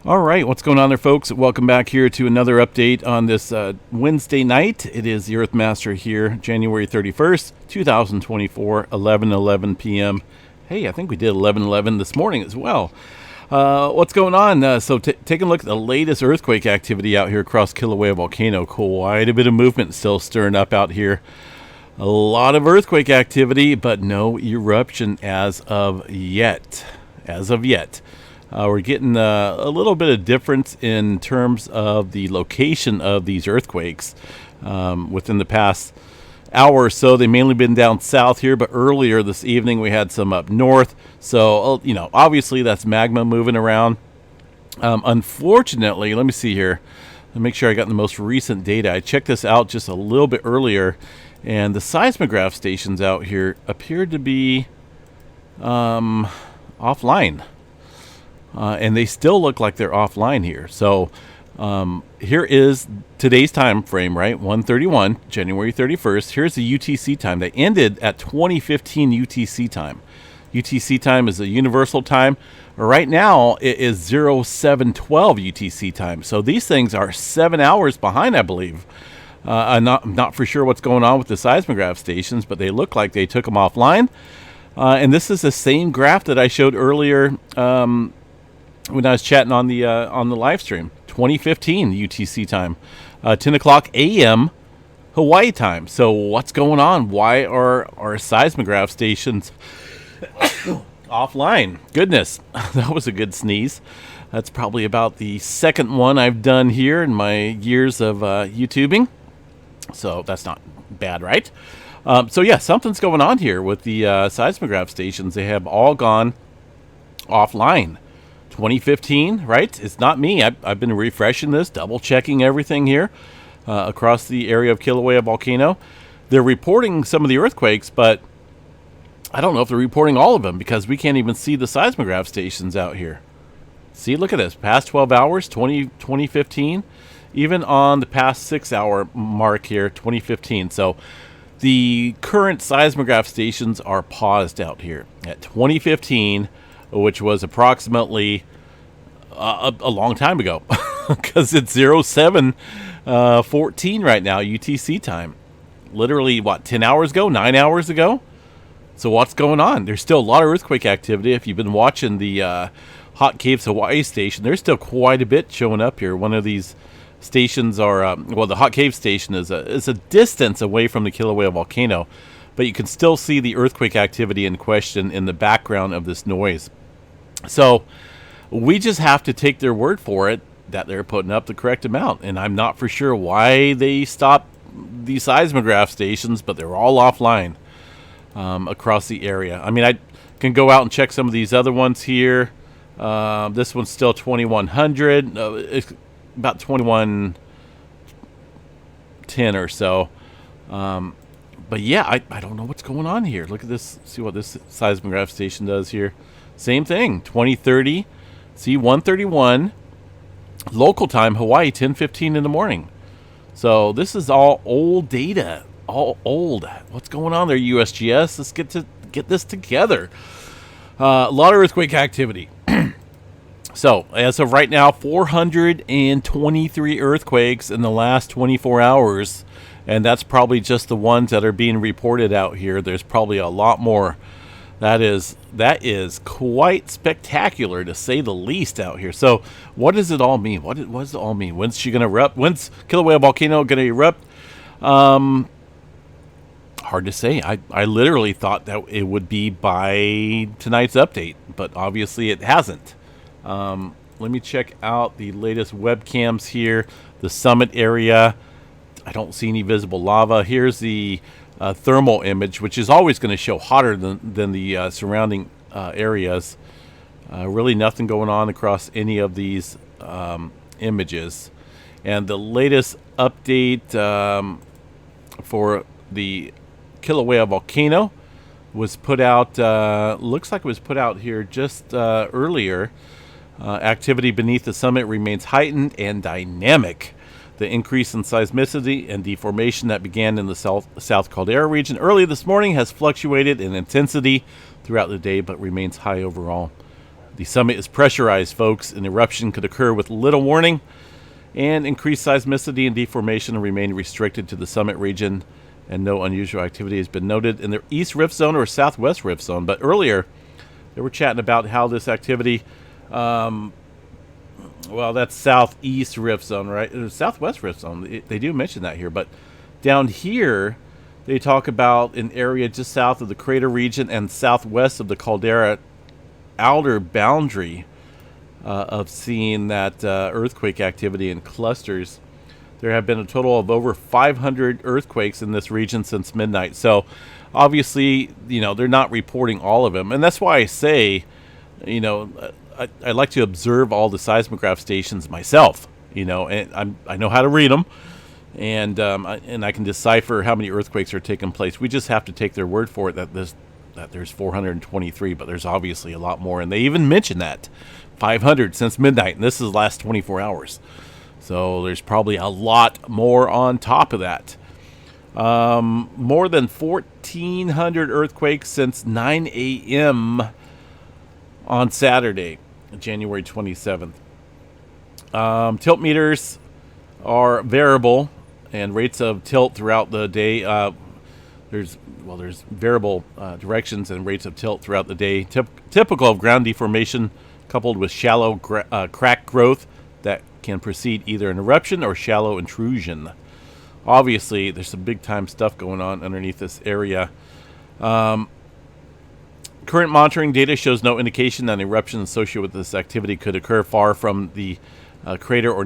All right, what's going on there, folks? Welcome back here to another update on this Wednesday night. It is the Earthmaster here, January 31st, 2024, 11:11 p.m. Hey, I think we did 11:11 this morning as well. What's going on? So taking a look at the latest earthquake activity out here across Kīlauea Volcano. Quite a bit of movement still stirring up out here. A lot of earthquake activity, but no eruption as of yet. We're getting a little bit of difference in terms of the location of these earthquakes within the past hour or so. They've mainly been down south here, but earlier this evening we had some up north. So, obviously that's magma moving around. Unfortunately, let me see here. Let me make sure I got the most recent data. I checked this out just a little bit earlier, and the seismograph stations out here appeared to be offline. And they still look like they're offline here. So here is today's time frame, right? 1:31, January 31st. Here's the UTC time. They ended at 2015 UTC time. UTC time is a universal time. Right now, it is 0712 UTC time. So these things are 7 hours behind, I believe. I'm not for sure what's going on with the seismograph stations, but they look like they took them offline. And this is the same graph that I showed earlier when I was chatting on the live stream. 2015 UTC time, 10 o'clock a.m. Hawaii time. So what's going on? Why are our seismograph stations offline? Goodness, that was a good sneeze. That's probably about the second one I've done here in my years of YouTubing. So that's not bad, right? So yeah, something's going on here with the seismograph stations. They have all gone offline. 2015, right? It's not me. I've been refreshing this, double checking everything here across the area of Kīlauea Volcano. They're reporting some of the earthquakes, but I don't know if they're reporting all of them because we can't even see the seismograph stations out here. See, look at this. Past 12 hours, 2015. Even on the past 6 hour mark here, 2015. So the current seismograph stations are paused out here at 2015, which was approximately a long time ago because it's 0714 right now, UTC time. Literally, 10 hours ago, 9 hours ago? So what's going on? There's still a lot of earthquake activity. If you've been watching the Hot Caves Hawaii station, there's still quite a bit showing up here. One of these stations are, the Hot Cave station is a distance away from the Kīlauea Volcano, but you can still see the earthquake activity in question in the background of this noise. So we just have to take their word for it that they're putting up the correct amount. And I'm not for sure why they stopped the seismograph stations, but they're all offline across the area. I mean, I can go out and check some of these other ones here. This one's still 2100. It's about 2110 or so. But yeah, I don't know what's going on here. Look at this. See what this seismograph station does here. Same thing. 2030. See, 131. Local time, Hawaii, 10:15 in the morning. So this is all old data. All old. What's going on there, USGS? Let's get this together. A lot of earthquake activity. So, as of right now, 423 earthquakes in the last 24 hours. And that's probably just the ones that are being reported out here. There's probably a lot more. That is quite spectacular, to say the least, out here. So what does it all mean? What does it all mean? When's she going to erupt? When's Kīlauea Volcano going to erupt? Hard to say. I literally thought that it would be by tonight's update, but obviously it hasn't. Let me check out the latest webcams here. The summit area. I don't see any visible lava. Here's the thermal image, which is always going to show hotter than the surrounding areas. Really nothing going on across any of these images. And the latest update for the Kīlauea Volcano was put out, looks like it was put out here just earlier. Activity beneath the summit remains heightened and dynamic. The increase in seismicity and deformation that began in the South Caldera region early this morning has fluctuated in intensity throughout the day, but remains high overall. The summit is pressurized, folks. An eruption could occur with little warning, and increased seismicity and deformation remain restricted to the summit region, and no unusual activity has been noted in the East Rift Zone or Southwest Rift Zone. But earlier, they were chatting about how this activity, well, that's Southeast Rift Zone, right? Southwest Rift Zone. They do mention that here. But down here, they talk about an area just south of the crater region and southwest of the caldera outer boundary of seeing that earthquake activity in clusters. There have been a total of over 500 earthquakes in this region since midnight. So obviously, they're not reporting all of them. And that's why I say, I like to observe all the seismograph stations myself, and I know how to read them. And I can decipher how many earthquakes are taking place. We just have to take their word for it that there's 423, but there's obviously a lot more. And they even mention that 500 since midnight, and this is the last 24 hours. So there's probably a lot more on top of that. More than 1,400 earthquakes since 9 a.m. on Saturday, January 27th. Tilt meters are variable, and rates of tilt throughout the day. There's variable directions and rates of tilt throughout the day. Typical of ground deformation coupled with shallow crack growth that can precede either an eruption or shallow intrusion. Obviously, there's some big-time stuff going on underneath this area. Current monitoring data shows no indication that an eruption associated with this activity could occur far from the crater or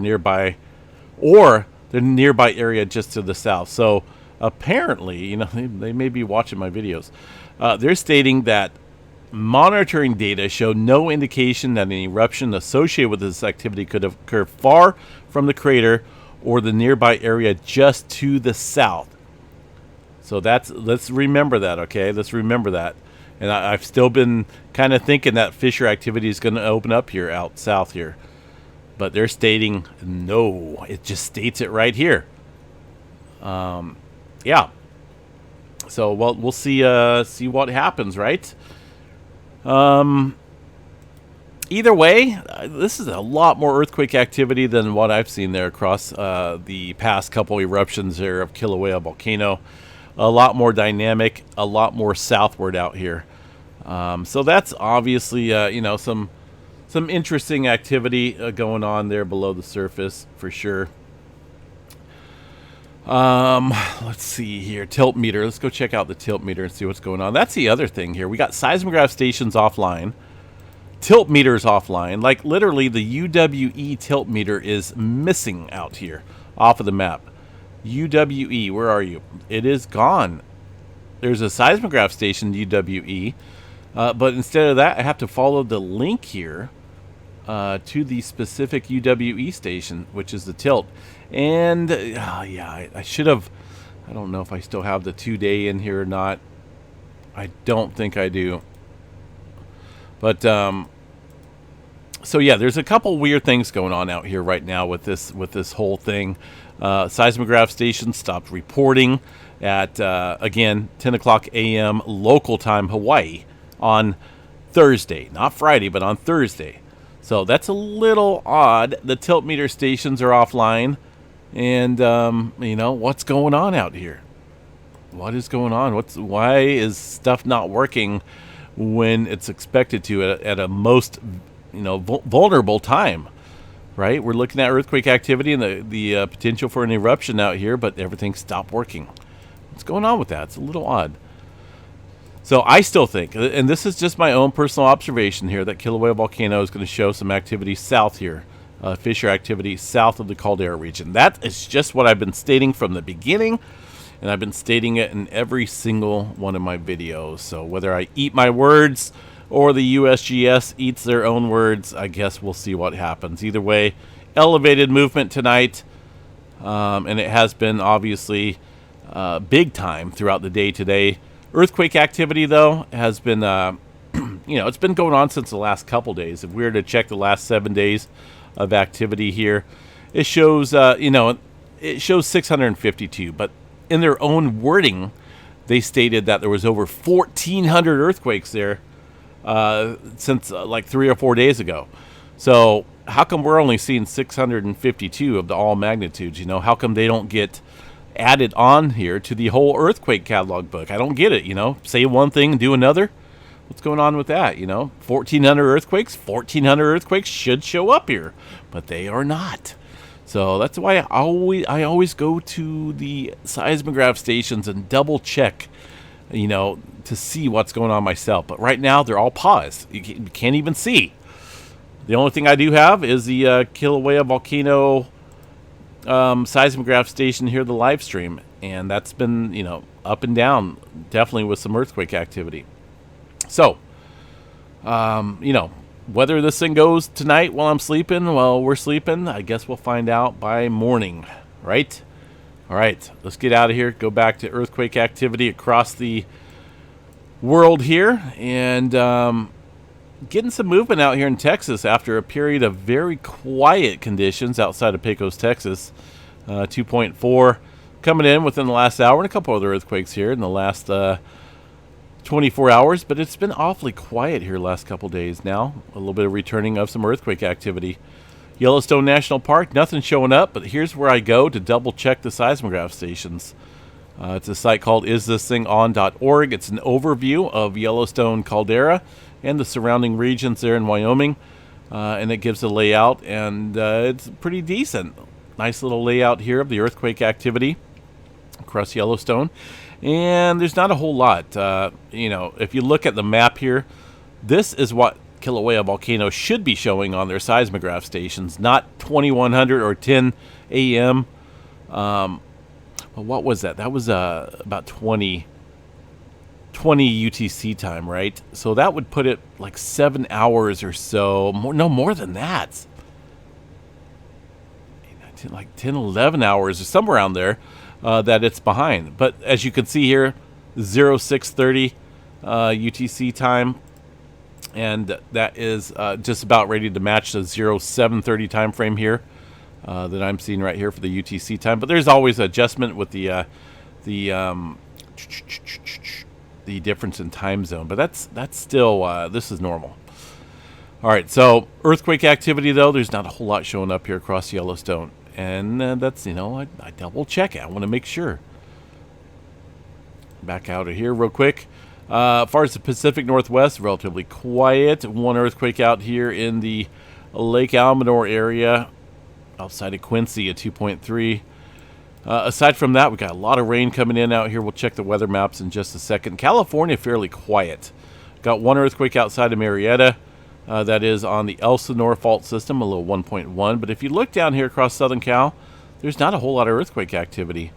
the nearby area just to the south. So apparently, they may be watching my videos. They're stating that monitoring data show no indication that an eruption associated with this activity could occur far from the crater or the nearby area just to the south. So let's remember that, okay? Let's remember that. And I've still been kind of thinking that fissure activity is going to open up here out south here. But they're stating no. It just states it right here. Yeah. So we'll see what happens, right? Either way, this is a lot more earthquake activity than what I've seen there across the past couple eruptions there of Kīlauea Volcano. A lot more dynamic, a lot more southward out here. So that's obviously, some interesting activity going on there below the surface for sure. Let's see here. Tilt meter. Let's go check out the tilt meter and see what's going on. That's the other thing here. We got seismograph stations offline. Tilt meters offline. Like literally the UWE tilt meter is missing out here off of the map. UWE, where are you? It is gone. There's a seismograph station, UWE. But instead of that, I have to follow the link here to the specific UWE station, which is the tilt. And yeah, I should have. I don't know if I still have the 2-day in here or not. I don't think I do. But so yeah, there's a couple weird things going on out here right now with this whole thing. Seismograph station stopped reporting at again 10 o'clock a.m. local time Hawaii on Thursday, not Friday, but on Thursday. So that's a little odd. The tilt meter stations are offline. And, what's going on out here? What is going on? Why is stuff not working when it's expected to at a most, vulnerable time, right? We're looking at earthquake activity and the potential for an eruption out here, but everything stopped working. What's going on with that? It's a little odd. So I still think, and this is just my own personal observation here, that Kīlauea Volcano is going to show some activity south here. Fissure activity south of the caldera region. That is just what I've been stating from the beginning, and I've been stating it in every single one of my videos. So whether I eat my words or the USGS eats their own words, I guess we'll see what happens. Either way, elevated movement tonight, and it has been obviously big time throughout the day today. Earthquake activity, though, has been, it's been going on since the last couple days. If we were to check the last 7 days of activity here, it shows it shows 652, but in their own wording they stated that there was over 1,400 earthquakes there since like 3 or 4 days ago. So how come we're only seeing 652 of the all magnitudes? How come they don't get added on here to the whole earthquake catalog book? I don't get it. Say one thing and do another. What's going on with that? 1,400 earthquakes should show up here, but they are not. So that's why I always go to the seismograph stations and double check, to see what's going on myself. But right now they're all paused. You can't even see. The only thing I do have is the Kīlauea Volcano seismograph station here, the live stream, and that's been up and down, definitely with some earthquake activity. So, whether this thing goes tonight while I'm sleeping, while we're sleeping, I guess we'll find out by morning, right? All right, let's get out of here, go back to earthquake activity across the world here, and getting some movement out here in Texas after a period of very quiet conditions outside of Pecos, Texas. 2.4 coming in within the last hour, and a couple other earthquakes here in the last 24 hours, but it's been awfully quiet here last couple days now. A little bit of returning of some earthquake activity. Yellowstone National Park, nothing showing up, but here's where I go to double check the seismograph stations. It's a site called isthisthingOn.org. It's an overview of Yellowstone caldera and the surrounding regions there in Wyoming, and it gives a layout, and it's pretty decent. Nice little layout here of the earthquake activity across Yellowstone. And there's not a whole lot. If you look at the map here, this is what Kilauea Volcano should be showing on their seismograph stations, not 2100 or 10 a.m. Well, what was that? That was about 20 UTC time, right? So that would put it like 7 hours or so. More than that. Like 10, 11 hours or somewhere around there. That it's behind. But as you can see here, 0630 UTC time, and that is just about ready to match the 0730 time frame here that I'm seeing right here for the UTC time. But there's always adjustment with the difference in time zone. But that's still this is normal. All right, so earthquake activity though, there's not a whole lot showing up here across Yellowstone. And that's, I double check it. I want to make sure. Back out of here real quick. As far as the Pacific Northwest, relatively quiet. One earthquake out here in the Lake Almanor area outside of Quincy at 2.3. Aside from that, we got a lot of rain coming in out here. We'll check the weather maps in just a second. California, fairly quiet. Got one earthquake outside of Marietta. That is on the Elsinore fault system, a little 1.1. But if you look down here across Southern Cal, there's not a whole lot of earthquake activity.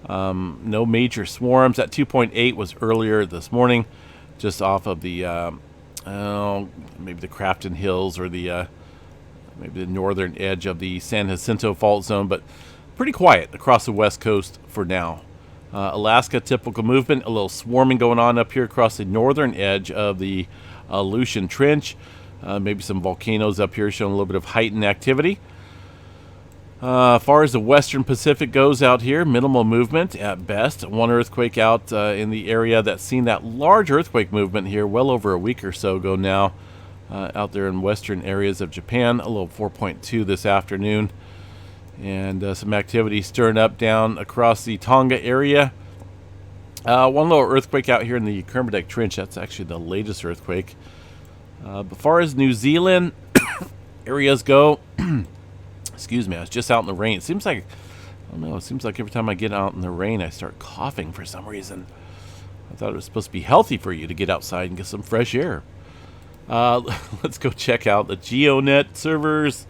No major swarms. That 2.8 was earlier this morning, just off of the maybe the Crafton Hills or the maybe the northern edge of the San Jacinto fault zone. But pretty quiet across the west coast for now. Alaska, typical movement. A little swarming going on up here across the northern edge of the Aleutian Trench. Maybe some volcanoes up here showing a little bit of heightened activity. As far as the western Pacific goes out here, minimal movement at best. One earthquake out in the area that's seen that large earthquake movement here well over a week or so ago now. Out there in western areas of Japan, a little 4.2 this afternoon. And some activity stirring up down across the Tonga area. One little earthquake out here in the Kermadec Trench. That's actually the latest earthquake. As far as New Zealand areas go, excuse me, I was just out in the rain. It seems like, I don't know, it seems like every time I get out in the rain, I start coughing for some reason. I thought it was supposed to be healthy for you to get outside and get some fresh air. Let's go check out the Geonet servers,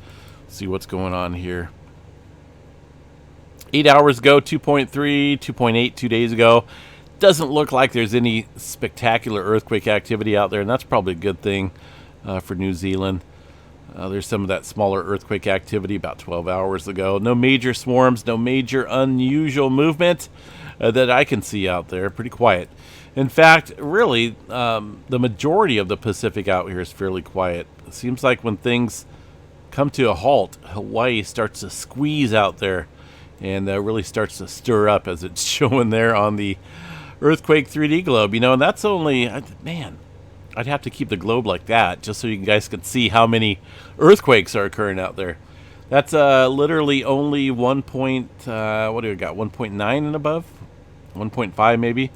see what's going on here. 8 hours ago, 2.3, 2.8 2 days ago. Doesn't look like there's any spectacular earthquake activity out there, and that's probably a good thing for New Zealand. There's some of that smaller earthquake activity about 12 hours ago. No major swarms, no major unusual movement that I can see out there. Pretty quiet. In fact, really, the majority of the Pacific out here is fairly quiet. It seems like when things come to a halt, Hawaii starts to squeeze out there and really starts to stir up, as it's showing there on the earthquake 3D globe. And that's only, man, I'd have to keep the globe like that just so you guys could see how many earthquakes are occurring out there. That's literally only 1 point, what do we got, 1.9 and above? 1.5 maybe.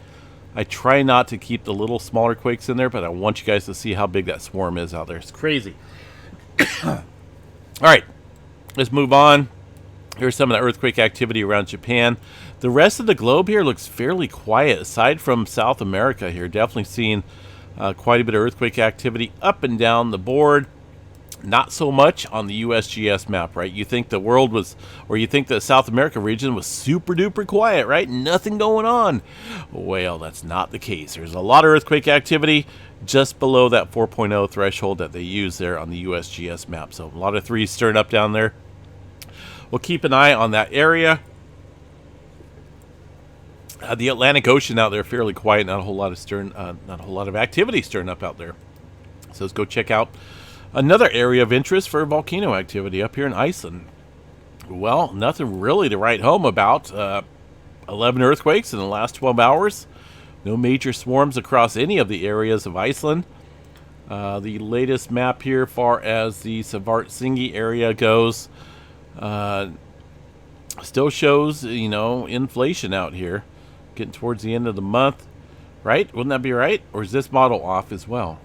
I try not to keep the little smaller quakes in there, but I want you guys to see how big that swarm is out there. It's crazy. All right, let's move on. Here's some of the earthquake activity around Japan. The rest of the globe here looks fairly quiet, aside from South America here. Definitely seeing quite a bit of earthquake activity up and down the board. Not so much on the USGS map, right? You think the world was, or you think the South America region was super duper quiet, right? Nothing going on. Well, that's not the case. There's a lot of earthquake activity just below that 4.0 threshold that they use there on the USGS map. So a lot of threes stirring up down there. We'll keep an eye on that area. The Atlantic Ocean out there fairly quiet. Not a whole lot of activity stirring up out there. So let's go check out another area of interest for volcano activity up here in Iceland. Well, nothing really to write home about. 11 earthquakes in the last 12 hours. No major swarms across any of the areas of Iceland. The latest map here, far as the Svartsengi area goes, still shows, inflation out here. Getting towards the end of the month. Right? Wouldn't that be right? Or is this model off as well?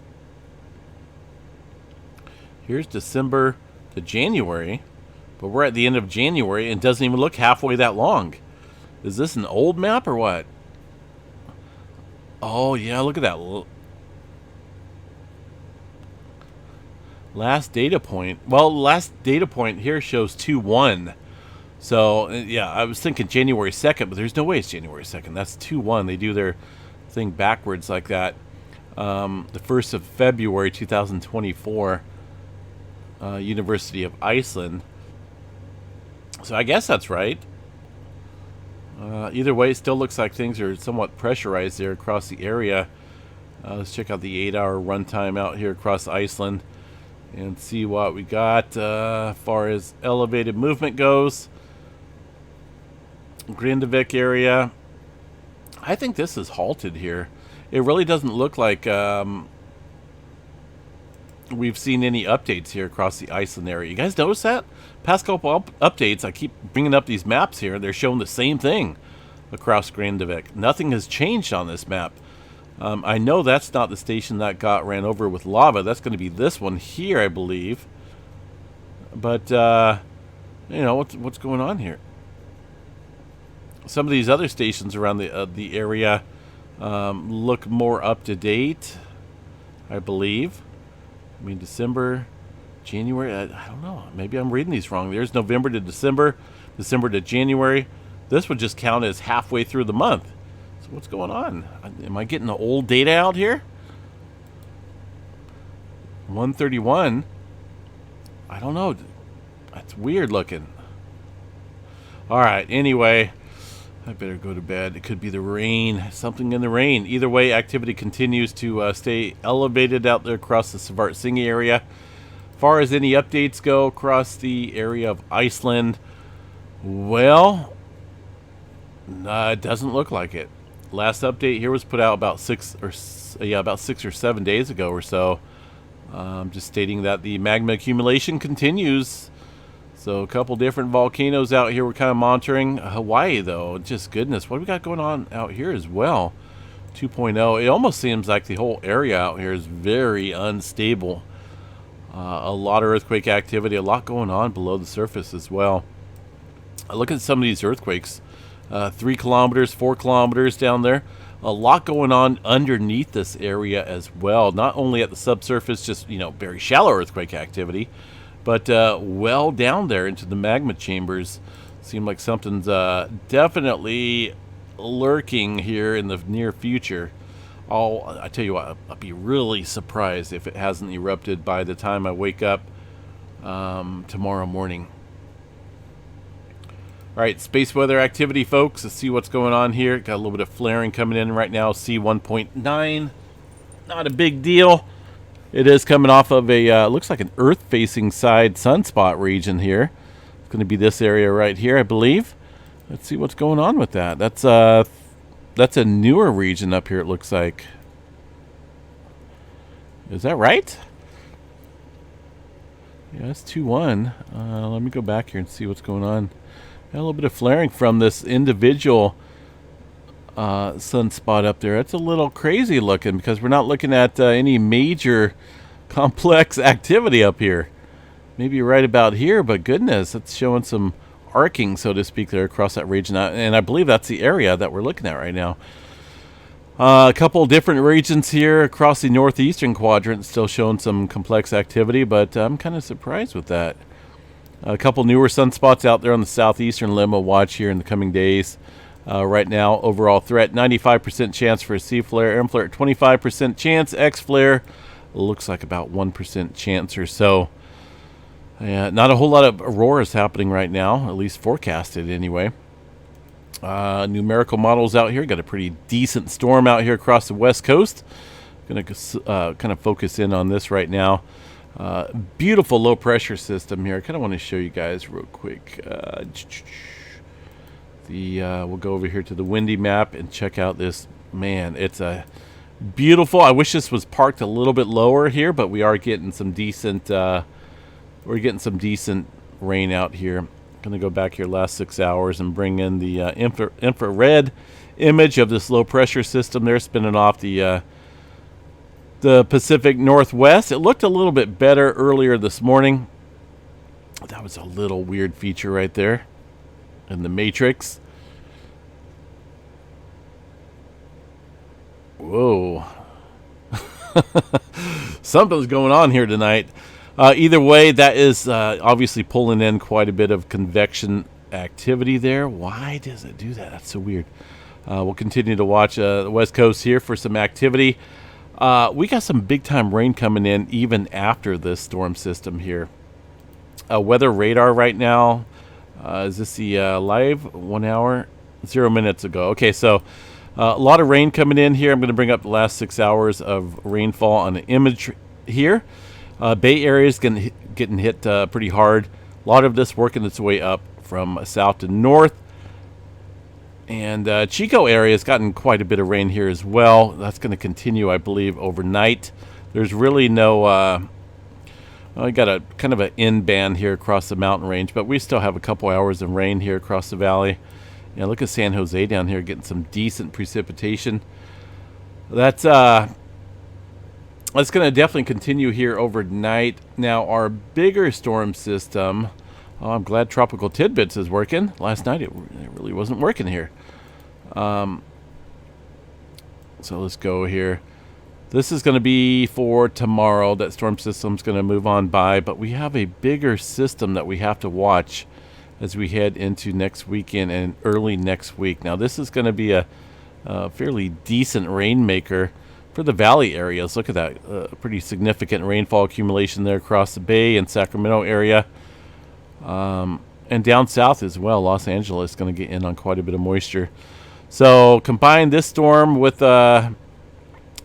Here's December to January, but we're at the end of January and it doesn't even look halfway that long. Is this an old map or what? Oh, yeah, look at that. Last data point. Well, last data point here shows 2-1. So, yeah, I was thinking January 2nd, but there's no way it's January 2nd. That's 2-1. They do their thing backwards like that. The 1st of February, 2024. University of Iceland. So I guess that's right. Either way, it still looks like things are somewhat pressurized there across the area. Let's check out the 8-hour runtime out here across Iceland and see what we got as far as elevated movement goes. Grindavik area. I think this is halted here. It really doesn't look like we've seen any updates here across the Iceland area. You guys notice that? Past couple updates, I keep bringing up these maps here. They're showing the same thing across Grindavik. Nothing has changed on this map. I know that's not the station that got ran over with lava. That's going to be this one here, I believe. But, what's going on here? Some of these other stations around the area look more up to date, I believe. I mean, December, January, I don't know. Maybe I'm reading these wrong. There's November to December, December to January. This would just count as halfway through the month. So what's going on? Am I getting the old data out here? 131. I don't know. That's weird looking. All right, anyway, I better go to bed. It could be the rain, something in the rain. Either way, activity continues to stay elevated out there across the Svartsengi area. As far as any updates go across the area of Iceland, well, it doesn't look like it. Last update here was put out about 6 or 7 days ago or so. Just stating that the magma accumulation continues. So a couple different volcanoes out here we're kind of monitoring. Hawaii, though, just goodness, what do we got going on out here as well? 2.0. It almost seems like the whole area out here is very unstable. A lot of earthquake activity, a lot going on below the surface as well. Look at some of these earthquakes. 3 kilometers, 4 kilometers down there. A lot going on underneath this area as well. Not only at the subsurface, just, very shallow earthquake activity, but well down there into the magma chambers. Seems like something's definitely lurking here in the near future. I tell you what, I'll be really surprised if it hasn't erupted by the time I wake up tomorrow morning. All right, space weather activity, folks. Let's see what's going on here. Got a little bit of flaring coming in right now. C1.9. Not a big deal. It is coming off of a, looks like an Earth-facing side sunspot region here. It's going to be this area right here, I believe. Let's see what's going on with that. That's a newer region up here, it looks like. Is that right? Yeah, it's 2-1. Let me go back here and see what's going on. Got a little bit of flaring from this individual sunspot up there. That's a little crazy looking because we're not looking at any major complex activity up here. Maybe right about here, but goodness, it's showing some arcing, so to speak, there across that region. And I believe that's the area that we're looking at right now. A couple different regions here across the northeastern quadrant still showing some complex activity, but I'm kind of surprised with that. A couple newer sunspots out there on the southeastern limb of watch here in the coming days. Right now, overall threat, 95% chance for a C flare, M flare, 25% chance, X flare, looks like about 1% chance or so. Not a whole lot of auroras happening right now, at least forecasted anyway. Numerical models out here. Got a pretty decent storm out here across the west coast. Going to kind of focus in on this right now. Beautiful low pressure system here. I kind of want to show you guys real quick. We'll go over here to the windy map and check out this. Man, it's a beautiful. I wish this was parked a little bit lower here, but we are getting some decent. We're getting some decent rain out here. Going to go back here last 6 hours and bring in the infrared image of this low pressure system there spinning off the Pacific Northwest. It looked a little bit better earlier this morning. That was a little weird feature right there in the matrix. Whoa. Something's going on here tonight. Either way, that is obviously pulling in quite a bit of convection activity there. Why does it do that? That's so weird. We'll continue to watch the West Coast here for some activity. We got some big-time rain coming in even after this storm system here. Weather radar right now. Is this the live 1 hour? 0 minutes ago. Okay, so a lot of rain coming in here. I'm going to bring up the last 6 hours of rainfall on the image here. Bay Area is getting hit pretty hard. A lot of this working its way up from south to north. And Chico area has gotten quite a bit of rain here as well. That's going to continue, I believe, overnight. There's really no... we got a kind of an end band here across the mountain range, but we still have a couple hours of rain here across the valley. Yeah, look at San Jose down here getting some decent precipitation. That's going to definitely continue here overnight. Now, our bigger storm system, I'm glad Tropical Tidbits is working. Last night it really wasn't working here. So let's go here. This is going to be for tomorrow. That storm system's going to move on by, but we have a bigger system that we have to watch as we head into next weekend and early next week. Now, this is going to be a fairly decent rainmaker for the valley areas. Look at that. Pretty significant rainfall accumulation there across the Bay and Sacramento area. And down south as well. Los Angeles is going to get in on quite a bit of moisture. So combine this storm with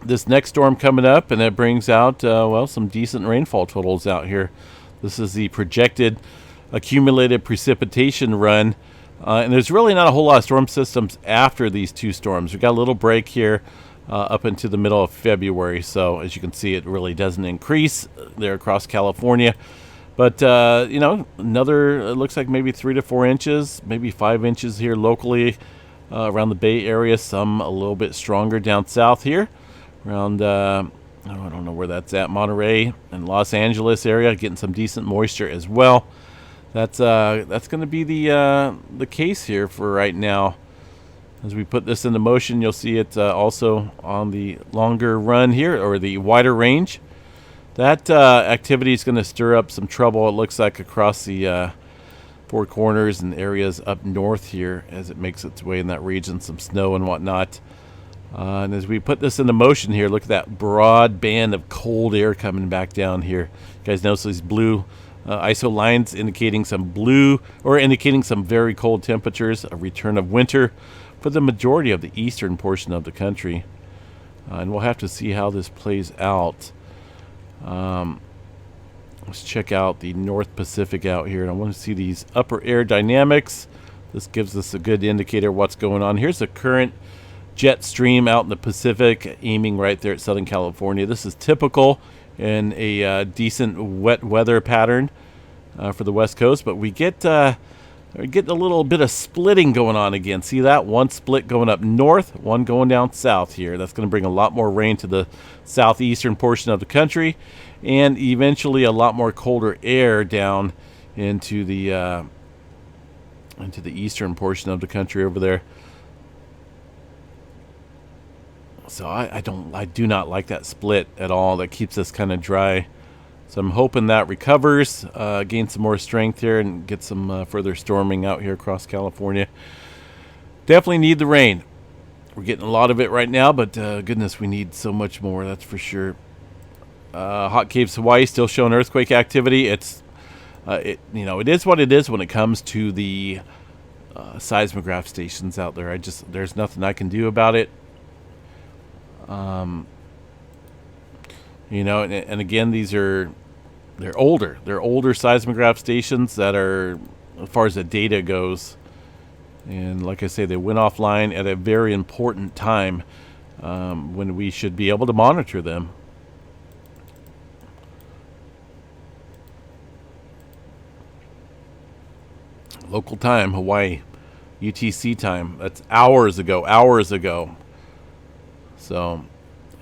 this next storm coming up, and it brings out, well, some decent rainfall totals out here. This is the projected accumulated precipitation run. And there's really not a whole lot of storm systems after these two storms. We've got a little break here up into the middle of February. So as you can see, it really doesn't increase there across California. But, you know, another, it looks like maybe 3 to 4 inches, maybe 5 inches here locally around the Bay Area. Some a little bit stronger down south here around, I don't know where that's at, Monterey and Los Angeles area, getting some decent moisture as well. That's going to be the case here for right now. As we put this into motion, you'll see it also on the longer run here, or the wider range. That activity is going to stir up some trouble, it looks like, across the Four Corners and areas up north here as it makes its way in that region, some snow and whatnot. And as we put this into motion here, look at that broad band of cold air coming back down here. You guys notice these blue ISO lines indicating some indicating some very cold temperatures, a return of winter for the majority of the eastern portion of the country. And we'll have to see how this plays out. Let's check out the North Pacific out here. And I want to see these upper air dynamics. This gives us a good indicator of what's going on. Here's the current jet stream out in the Pacific, aiming right there at Southern California. This is typical in a decent wet weather pattern for the West Coast, but we get a little bit of splitting going on again. See that? One split going up north, one going down south here. That's going to bring a lot more rain to the southeastern portion of the country, and eventually a lot more colder air down into the eastern portion of the country over there. So I do not like that split at all. That keeps us kind of dry. So I'm hoping that recovers, gains some more strength here, and get some further storming out here across California. Definitely need the rain. We're getting a lot of it right now, but goodness, we need so much more. That's for sure. Hot Caves, Hawaii, still showing earthquake activity. It is what it is when it comes to the seismograph stations out there. There's nothing I can do about it. And again, they're older seismograph stations that are, as far as the data goes, and like I say, they went offline at a very important time when we should be able to monitor them. Local time, Hawaii, UTC time. That's hours ago. So,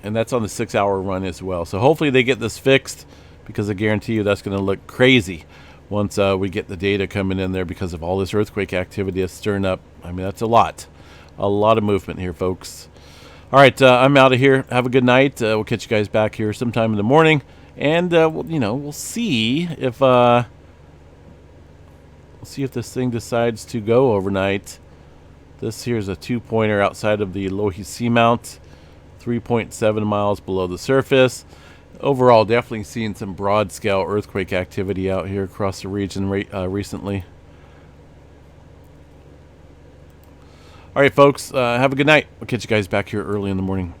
and that's on the 6-hour run as well. So hopefully they get this fixed, because I guarantee you that's going to look crazy once we get the data coming in there, because of all this earthquake activity that's stirring up. I mean, that's a lot of movement here, folks. All right, I'm out of here. Have a good night. We'll catch you guys back here sometime in the morning, and we'll see if this thing decides to go overnight. This here is a 2-pointer outside of the Lohe Seamount, 3.7 miles below the surface. Overall, definitely seeing some broad-scale earthquake activity out here across the region recently. All right, folks, have a good night. We'll catch you guys back here early in the morning.